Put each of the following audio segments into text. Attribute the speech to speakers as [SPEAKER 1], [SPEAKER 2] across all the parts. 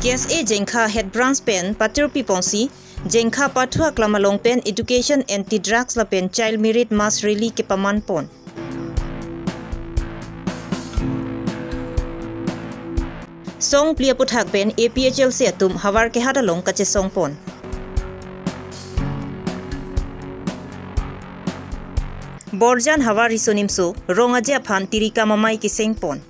[SPEAKER 1] KSA Jengkha Head Branch Pen Patir Pipongsi Jengkha Pathua Klamalong Pen Education Anti-Drugs La Pen Child Merit Mass Rally ke Paman Pon. Song plia puthak pen APHL se atum hawar ke hadalong kache song pon. Borjan hawar risonimso rongaje phan tirika mamai ki seng pon.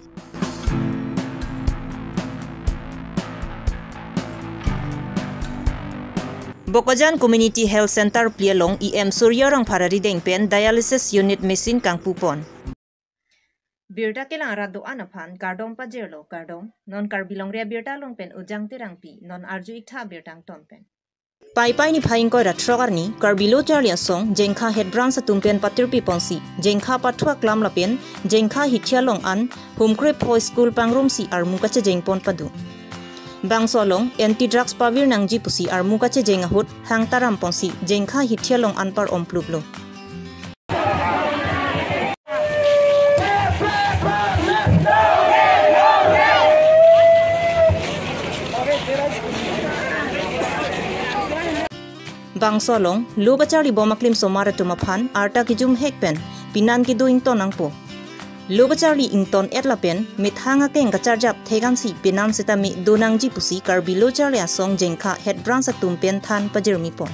[SPEAKER 1] Bokajan Community Health Center plialong EM Suryarang Parari deng pen dialysis unit machine kangpu pon. Birta ke lang rado anaphan kardom pa jerlo kardom non karbilong ria birta long pen ujang tirang pi non arju ikha birtang tom pen. Pai ni phaing ko ratrogar ni karbilo charlia song Jengkha Head Branch tumpen patir pi ponsi Jengkha Pathua klam la pen Jengkha hikhya long an Humkrep Ho School pangrum si armuka che jengpon padu. Bang solong anti-drugs pavir nangji pusi armuka che jengahut hang taram ponsi Jengkha hikhya long an par omplublo. Bang solong lu bachari bomaklim somara tumaphan arta kijum hekpen pinan ki doing tonang po. Lu bachari ington etlapen mithanga keng kacharjap thegansi pinan sitami donangji pusi karbilo charlia song Jengkha Head Branch tumpen than pajirmi pon.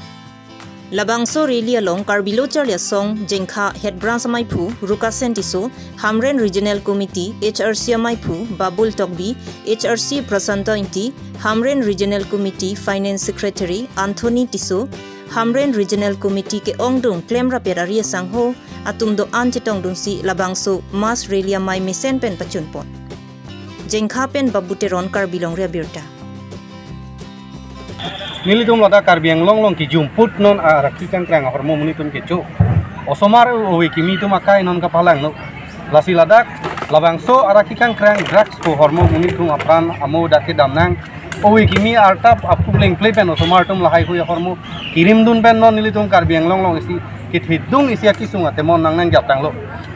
[SPEAKER 1] Labang so reli along karbilo charlia song Jengkha Head Branch maipu ruka sentiso Hamren Regional Committee HRC maipu Babul Tokbi HRC Prasanta inti Hamren Regional Committee Finance Secretary Anthony Tiso Hamren Regional Committee ke ongdung claim rapera ria sangho atum do an chetong dung si labangso mas relia mai mesen pen pachun pon. Jengkha pen babuteron karbilong ria birta.
[SPEAKER 2] Nilitum lada karbiang long ki jumput non araki kan krang hormo munitum kecu. Osomar owe kimi tu makai non kapalang no. Lasi ladak labangso araki kan krang drugs ko hormo munitum apran amo dake damnang. Owe kimi artap apuleng play pen osomar tum lahai ko hormo kirim dun pen non nilitum karbiang long isi kit hidung isi akisung atemon nang nang japtang lo.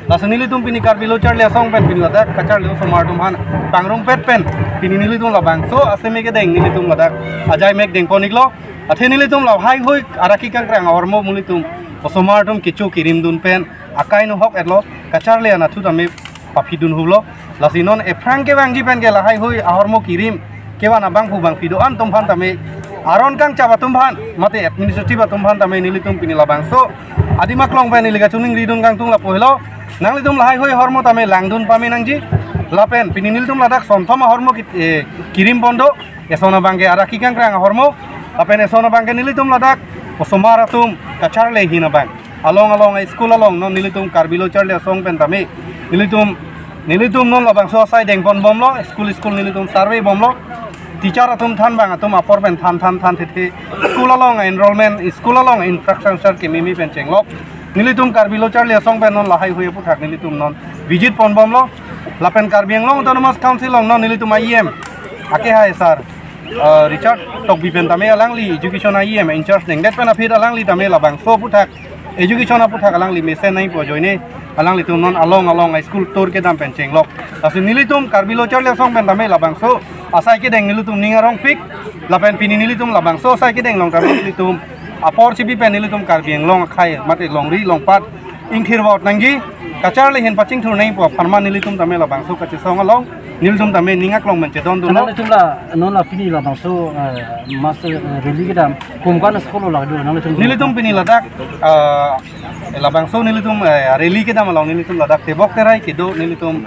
[SPEAKER 2] Lasi nilitum pini karbilo charlia song pen pini ladak kachar lo somar tum han pangrum pet pen pini nilitum labangso aseme ke deng nilitum ladak ajai mek deng poniklo athe nilitum lahai hoi araki kan krang hormo munitum osomar tum kichu kirim dun pen akai no hok etlo kachar le anathu tame papidun hulo lasi non efrang ke bangji pen ke lahai hoi hormo kirim kewa na bang bang pido an tumphan tame aron kang chaba tumphan mate administrative tumphan tame nilitum pini labangso adimak long pen niliga chuning ridun kang tung la pohlo nanglitum lahai hoi hormo tame langdun pame nangji lapen pini nilitum ladak somthoma hormo kirim bondo esona bangke araki kang krang hormo lapen esona bangke nilitum ladak osomaratum kachar le hina bang along school along non nilitum karbilo charle song pen tame nilitum non labangso sai deng pon bomlo school nilitum survey bomlo teacher atum than bang atum apor pen than tete school along enrollment school along infrastructure ke mimi pen chenglok nilitum karbilo charlia song pen non lahai huye puthak nilitum non visit pon bomlo lapen karbiang long autonomous council long non nilitum IEM ake hai sir Richard Tokbi pen tame alangli education IEM in charge deng det pen afit alangli tame labang so puthak education puthak alangli mesen nai po joine alangli tum non along school tour ke dam pen chenglok asu nilitum karbilo charlia song pen tame labang so asai ke deng nilitum ningarong pik lapen pini nilitum labang so asai ke deng long karbilo nilitum apor chibi pen nilitum karbiang long khai mate long ri long pat ingkhir bot nangji kachar le hen paching thur nai po pharma nilitum tame labang so kache song along nilitum tame ningak long men che don du
[SPEAKER 3] nilitum la non la pini labang so mas reli gedam kumkan skolo la do
[SPEAKER 2] nilitum pini ladak labang so nilitum reli gedam along nilitum ladak tebok terai kedo nilitum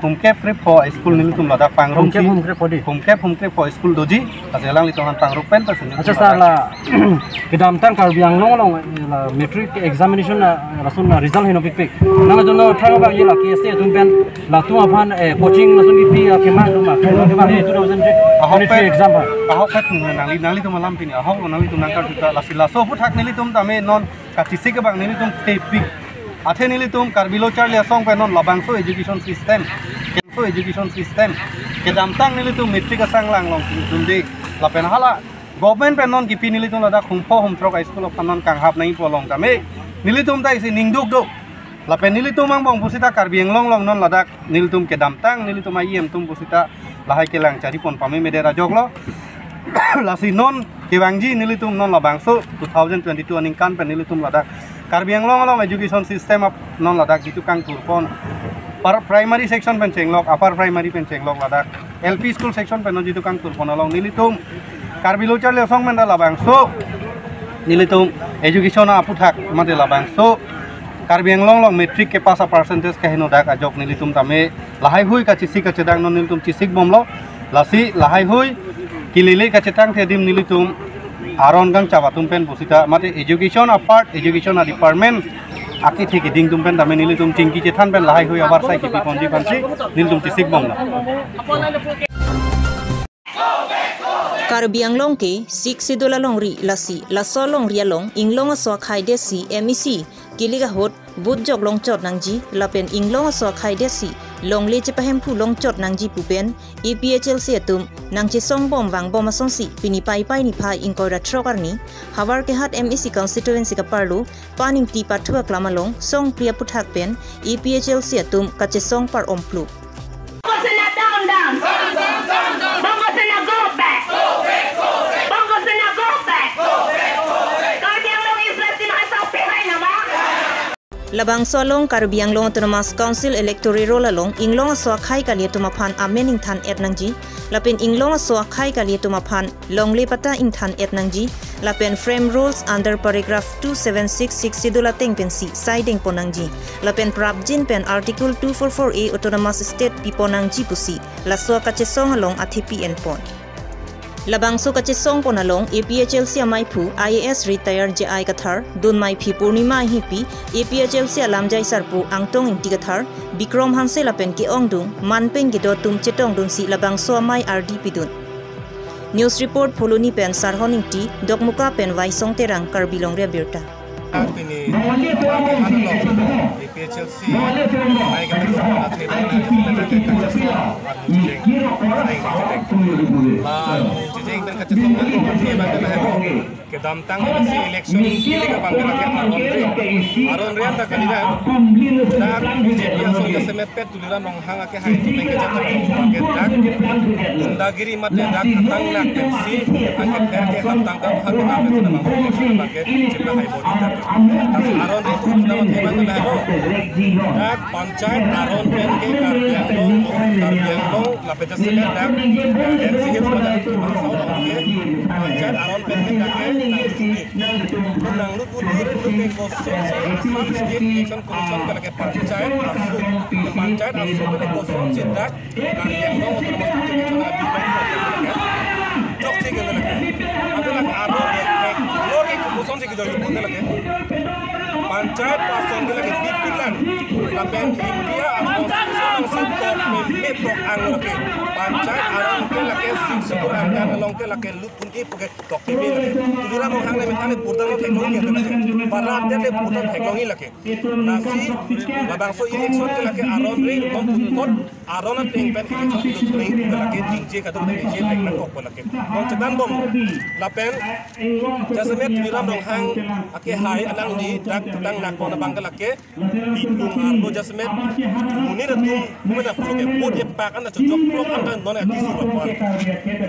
[SPEAKER 2] humkep krep ho school nilitum ladak pangrum humkep ho school doji aselang litongan pangrupen ta sini
[SPEAKER 3] acha sala kedam tan karbiang long la metric examination rasun result hino pik nang jono thang ba yela KSA tumpen la tu aphan coaching nasun pi kemang ma kemang 2023 exam
[SPEAKER 2] ahok kat nangli tu malam pini ahok nangli tu nangkar kita lasila so puthak nilitum tame non katisi ke bang nilitum tepik athe nilitum karbilo charlia song pen non labangso education system ke damtang nilitum metric asang lang long tunde lapen hala government pen non kipi nilitum lada khumpo humtrok school of non kang hap nai polong tame nilitum tai si ningduk do lapen nilitum mang bong busita karbiang long non ladak nilitum ke damtang nilitum IEM tum busita lahai kelang cari pon pami medera joglo lasi non kewangji nilitum non labang so 2022 ningkan pen nilitum ladak Karbi Anglong education system of non ladak itu kang turpon primary section pen cenglok upper primary pen cenglok ladak LP school section pen itu kang turpon along nilitum Karbi local lesong men labang so nilitum education aputhak mate labang so Karbi Anglong metric ke pasa percentage kahino dak ajok nilitum tame lahai hui ka cisi ka cedang non nilitum cisik bomlo lasi lahai hui kilile ka cetang thedim nilitum aron gang cawatum pen bosita mate education apart education department aki thiki ding tum pen tame nilitum tingki cethan pen lahai hui abar sai ki ponji pansi nilitum cisik bomla
[SPEAKER 1] Karbi Anglong ke sik sidula long ri lasi laso long ria long inglong so khai desi MEC kiliga hot bud jok long chot nangji lapen inglong so khai desi long le chepahem phu long chot nangji pupen EPHL se tum nangche song bom wang bom asong si pini pai ni phai inkora trokarni hawar ke hat MEC constituency ka parlu paning ti pathua klamalong song priya puthak pen EPHL se tum kache song par omplu Labang solong Karbi Anglong Autonomous Council electoral roll along inglong so khai kalia tumaphan amening than et nangji lapen inglong so khai kalia tumaphan longle pata in than et nangji lapen frame rules under paragraph 2766 sidula tengpensi siding ponangji lapen prabjin pen article 244A autonomous state piponangji pusi la so kache song along athipi endpoint Labang so kache song ponalong APHL sia mai phu IAS retired JI kathar dun mai phi purnima hi pi APHL sia lamjai sarpu angtong inti kathar Bikrom hanse lapen ki ongdung manpeng ki do tum chetong dun si labang so mai RDP dun News report pholoni pen sarhoning ti dokmuka pen waisong terang Karbilong ria birta
[SPEAKER 4] Ini APHLC naik ke ke damtang election ini ke bangga ke aron rian tak kandidat dak BJP so ke semepet tuliran menghang ke hai tu ke jatuh ke dak undagiri mate dak tang nak pensi angkat ke hatang ke hak apa tu nama ke cipta hai bodi aron itu nama teman baru dak pancayan aron pen ke Karbi Anglong lapet semet dak NCH pada bangsa pancayan aron pen ke dak nang lu ke kosong state election commission ke pancayan asu ke kosong cedak Karbi Anglong autonomous election jok sih ke adalah aron lori ke kosong sih ke jok lagi pancayan pasang ke lagi pipilan lapen India konstitusi sektor metok angke pancayan aron ke lagi sikur angkan along ke lagi lupun ipoke tok tebe lagi tudira mo hang metane purdan teknologi lagi barat de purdan teknologi lagi nasi labang so election ke lagi aron ring komput aron pengpen election ring ke lagi dingje kadang dingje teknan kok lagi kon cedan bom lapen jasmet tudira mo hang ake hai alang di dak tudang nak pon bang ke lagi bitung arlo jasmet munir tum mena puke pode pakan na cocok blok anda nona kisu bapar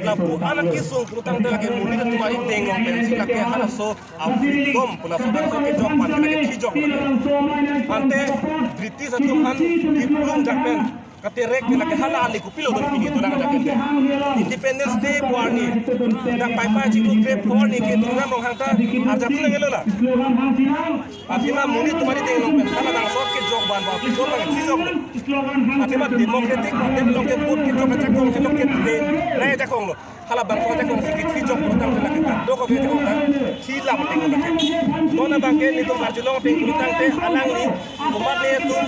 [SPEAKER 4] labu anak kisu kurutang de lagi munir tum ari tengong pensi lagi hala so afikom pula so dan so ke jok pan lagi kijok ante british atum han diplom jakpen katerek lagi hala ali kupilo don pigi to nang jakente independence day warni dak pai pai ciku grep warni ke tunga mong hangta arjap na gelola atima munir tum ari tengong pen hala nang so ke jok ban ba kijok lagi kijok atima democratic develop ke put ke jok jakong ke loket de nay jakong lo hala bang so jakong sikit kijok kurutang de lagi do ko ke jakong ta khila tengong lagi nona bang ke ni to barjulong peng kurutang te alang ni umat ne tum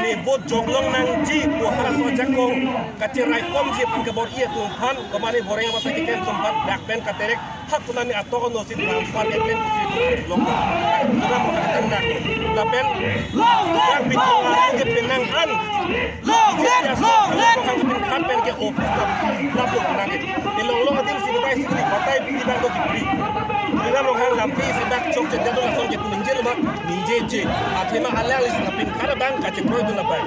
[SPEAKER 4] ni bot joglong nang ji ko hala so jakong kacerai kom ji pan ke bor ie tum han komani boreng ba sa ke kem tempat dak pen katerek hak tunani atoko no si transfer ke pen si long kita mo katang nak lapen dak bitung ke penang han han pen ke office lapo nang long atin si dai si batai bi bang do dibri kita mo hang lampi si dak chok je jadu langsung je tunje lo ninje je athema ala lis lapin khara bang kache koi du na pai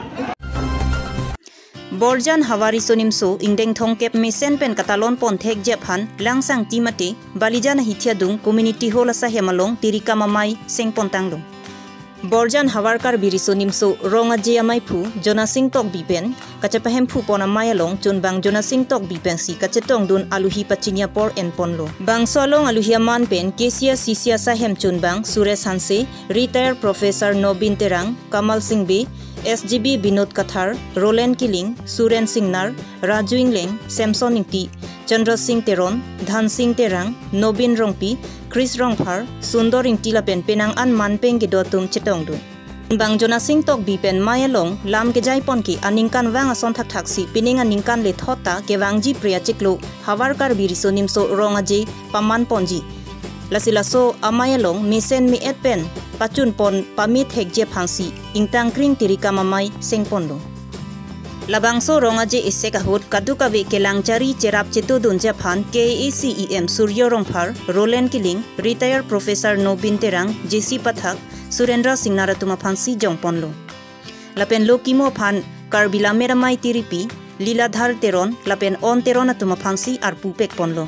[SPEAKER 1] Borjan Havari Sonimso ingdeng thongkep mesen pen katalon pon thek jephan langsang timate balijan hithiadung community hall asa hemalong tirika mamai sengpontanglung. Borjan Havarkar biri Sonimso ronga amai phu Jona Singh tok bipen kacapahem phu pona mayalong chunbang Jona Singh tok bipen si kacetong dun aluhi pachinia por en ponlo. Bang solong aluhi man pen kesia sisia sahem chunbang Suresh Hanse, retired Professor Nobin Terang, Kamal Singh B, SGB Binod Kathar, Roland Kiling, Suren Singh Nar, Raju Ingleng, Samson Ingti, Chandra Singh Teron, Dhan Singh Terang, Nobin Rongpi, Chris Rongphar, Sundor Ingti lapen penang an manpeng ke dotum chetong dun. Bang Jona Singh tok bipen mayalong lam ke jaipon ki aningkan wang ason thak thaksi pining aningkan le thota ke wangji priya chiklo Havarkar biri Sonimso rongaje paman ponji. Lasilaso amayalong misen mi etpen pachun pon pamit hekje phangsi ingtang kring tirika mamai sengpondo. Labangso rongaje isekahut kadukawe kelangchari cherap chetu dun japhan KACEM Suryo Rongphar, Roland Kiling, retired Professor Nobin Terang, JC Pathak, Surendra Singh Naratuma phansi jongponlo. Lapen lokimo phan karbila meramai tiripi Liladhar Teron lapen on teron atuma phansi arpu pek ponlo.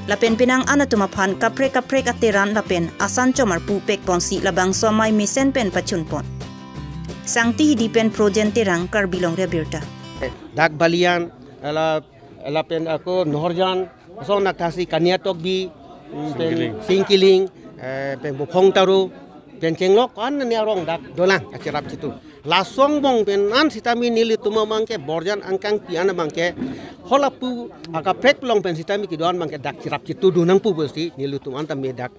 [SPEAKER 1] Lapen pinang anatuma phan kapre ateran lapen asan chomar pu pek ponsi labang somai mesen pen pachun pon. Sangti dipen projen terang karbilong rebirta.
[SPEAKER 5] Dak balian lapen ako Norjan so nakasi kaniatok bi singkiling pen bopong taru pen cenglok kan ni arong dak dolang acerap situ. Lasong bong pen an sitami nili tuma mangke borjan angkang piana mangke holapu akapek long pen sitami kidoan mangke dak cirap situ dunang pu besi nili tuma antam dak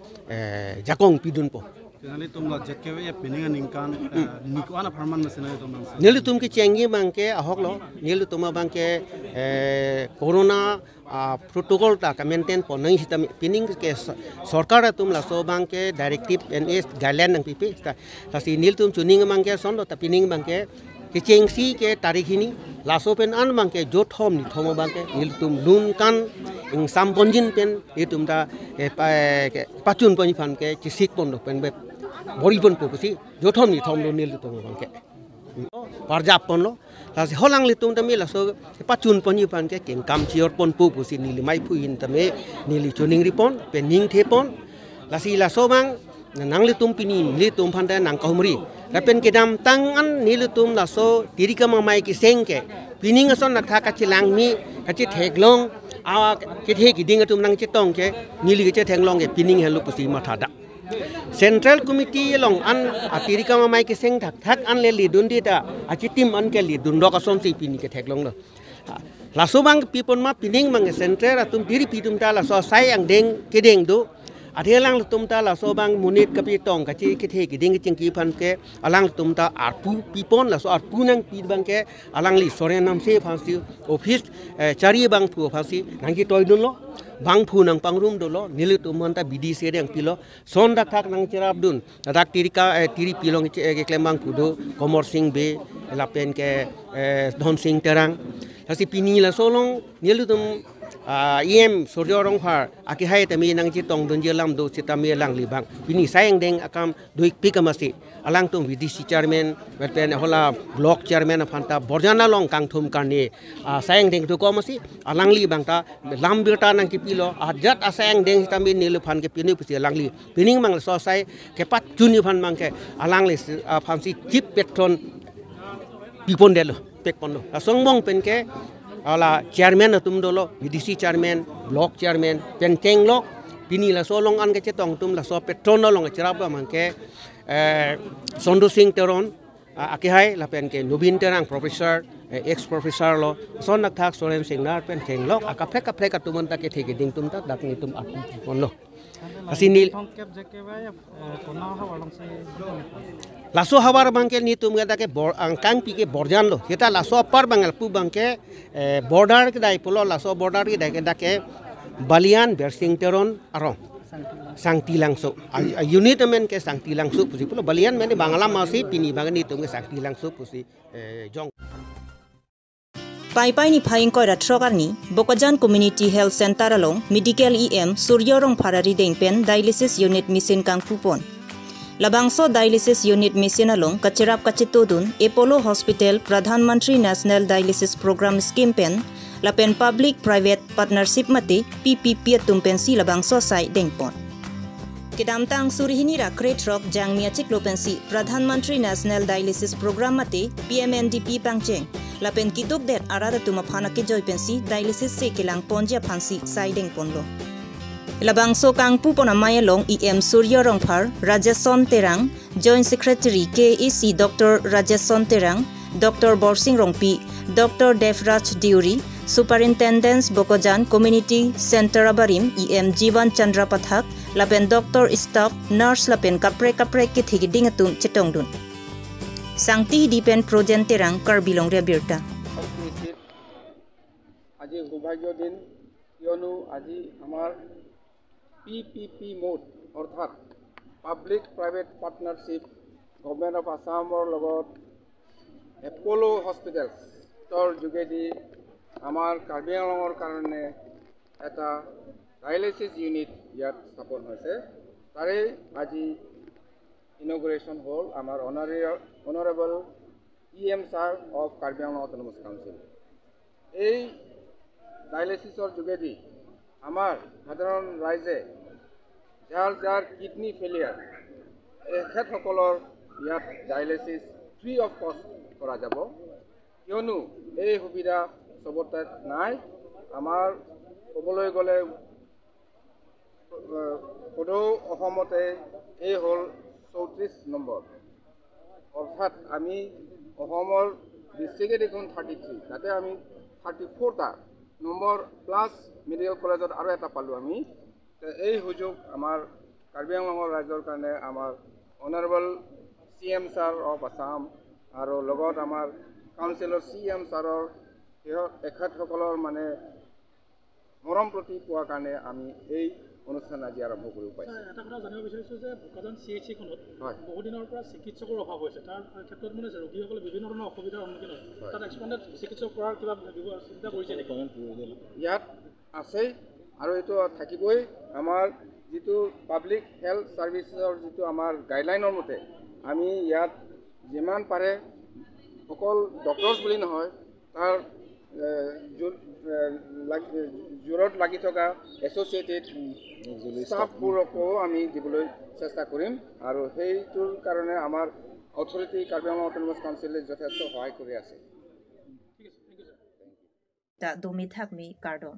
[SPEAKER 5] jakong pidun po.
[SPEAKER 2] Nili tum la jakkewe ya piningan ingkan niku ana farman mesena tum
[SPEAKER 5] nili tum ki chengi mangke ahok lo nili tuma bangke corona protocol ta ka maintain po nang hitam pining ke sarkar tum la so bangke directive NS guideline nang pipi ta si nil tum chuning mangke son ta pining bangke ke chengsi ke tarikh ini la so pen an mangke jot hom ni thomo bangke nil tum lun kan ing samponjin pen itum ta pachun poni phan ke chisik pon pen be boribon po si jothom ni thom lo nil tum bangke parjap pon lo la si holang litum tami la so pachun poni phan ke king kam chior pon pu si nili mai phu in tame nili chuning ripon pening thepon la si la so bang nang litum pini litum phan da nang kahumri la pen kedam tang an nilutum la so tirika mamai ki sengke pining ason na tha ka chilang mi ka chi theklong a ke the ki ding atum nang chitong ke nili ke thenglong ke pining helu pusi ma thada Central Committee long an atirika mamai ki seng thak an le li dun dita a chitim an ke li dun ro ka son si pini ke theklong lo la so bang pipon ma pining mang central atum diri pitum ta la so sai ang deng ke deng du Adhelang tumta la sobang munit kapitong kaci kithe kiding cingki pan ke alang tumta arpu pipon la so arpu nang pi bang ke alang li sore nam se phansi office chari bang pu phansi nangki toy dun lo bang pu nang pangrum do lo nilu tumanta bidi se deng pilo son dak thak nang cerap dun dak tirika tiri pilong ke klembang pu do Komor Singh be lapen ke Dhon Singh Terang hasi pini la solong nilu tum IM Suryo Rongphar aki hai tami nang chitong dun jelam do chitami lang libang bini sayang deng akam duik pikamasi alang tum VDC chairman welpen hola block chairman phanta borjana long kang thum karni sayang deng to komasi alang li bangta lam birta nang kipilo ajat asayang deng tami nilu phan ke pini pusi alang li pining mang so sai ke pat juni phan mang ke alang li phansi chip petron pipon delo pekpon lo songbong pen ke ala chairman atum dolo VDC chairman block chairman penteng lo pini la solong an ke chetong tum la so petron long cheraba mangke Sondu Singh Teron aki hai la pen ke Nobin Terang professor ex professor lo son nak thak Soren Singh Nar penteng lo akapek atuman ta ke thege ding tum ta dak ni tum at mon lo asinil laso hawar bangke ni tum gada ke angkang pi ke borjan lo kita laso par bangal pu bangke border ke dai polo laso border ke dai ke dake balian bersing teron arong sangti langsung unit men ke sangti langsung pusi polo balian men bangala masih pini bangani tum ke sangti langsung pusi jong
[SPEAKER 1] Pai ni phaing koi ratrogar ni Bokajan Community Health Center along Medical EM Suryo Rongphar ri dengpen dialysis unit machine kang pupon Labangso dialysis unit mission along kachirap kachitudun Apollo Hospital Pradhan Mantri National Dialysis Program Scheme pen lapen public private partnership mati PPP tumpensi labangso sai dengpon. Kedamtang surihinira crate rock jang miachik lopensi Pradhan Mantri National Dialysis Program mati PMNDP pangcheng lapen kituk det arada tumaphana ke joypensi dialysis se kilang ponja phansi sai dengpon lo. Labangso kang pupona mayalong EM Surya Rongphar Rajason Terang Joint Secretary KEC Dr. Rajason Terang Dr. Borsing Rongpi Dr. Devraj Diuri Superintendent Bokojan Community Center Abarim EM Jivan Chandra Pathak lapen Dr. Staff Nurse lapen kapre ki thigiding atum chetongdun Sangti Dipen Projen Terang Karbilong Rebirta
[SPEAKER 6] আজি সৌভাগ্য দিন কিয়নো আজি আমাৰ PPP mode অৰ্থাৎ public private partnership government of আছামৰ লগত এপ'লো হস্পিটেলছৰ যোগেদি আমাৰ কাৰ্বি আংলঙৰ কাৰণে এটা ডায়ালিচিছ ইউনিট ইয়াত স্থাপন হৈছে তাৰে আজি ইনগ্ৰেশ্যন হ'ল আমাৰ honourable EM sir of Karbi Anglong autonomous council এই ডায়ালিচিছৰ যোগেদি আমাৰ সাধাৰণ ৰাইজে যাৰ কিডনি ফেলিয়াৰ এখেতসকলৰ ইয়াত ডায়ালিচিছ ফ্ৰী অফ কষ্ট কৰা যাব কিয়নো এই সুবিধা চবতে নাই আমাৰ ক'বলৈ গ'লে সদৌ অসমতে এই হ'ল 34 নম্বৰ অৰ্থাৎ আমি অসমৰ ডিষ্ট্ৰিক্টে দেখোন 33 তাতে আমি 34টা নম্বৰ প্লাছ মেডিকেল কলেজত আৰু এটা পালোঁ আমি এই সুযোগ আমাৰ কাৰ্বি আংলঙৰ ৰাইজৰ কাৰণে আমাৰ honourable CM sir of Assam আৰু লগত আমাৰ কাউন্সিলৰ CM ছাৰৰ এখেতসকলৰ মানে মৰম প্ৰতি পোৱাৰ কাৰণে আমি এই অনুষ্ঠান আজি আৰম্ভ কৰিব পাৰিছোঁ
[SPEAKER 7] এটা কথা জানিব বিচাৰিছোঁ যে বোকাজান CHC-খনত বহু দিনৰ পৰা চিকিৎসকৰ অভাৱ হৈছে তাৰ ক্ষেত্ৰত মানে ৰোগীসকলে বিভিন্ন ধৰণৰ অসুবিধাৰ সন্মুখীন হয় তাত এক্সপেণ্ডেড চিকিৎসক কৰাৰ কিবা চিন্তা কৰিছে নেকি
[SPEAKER 6] ইয়াত আছে আৰু এইটো থাকিবই আমাৰ যিটো পাব্লিক হেল্থ ছাৰ্ভিচৰ যিটো আমাৰ গাইডলাইনৰ মতে আমি ইয়াত যিমান পাৰে অকল ডক্টৰছ বুলি নহয় তাৰ জোৰত লাগি থকা এছ'চিয়েটেড ষ্টাফবোৰকো আমি দিবলৈ চেষ্টা কৰিম আৰু সেইটোৰ কাৰণে আমাৰ অথৰিটি কাৰ্বি আংলং অট'নমাছ কাউন্সিলে যথেষ্ট সহায় কৰি আছে
[SPEAKER 1] Ta dumithak mi kardon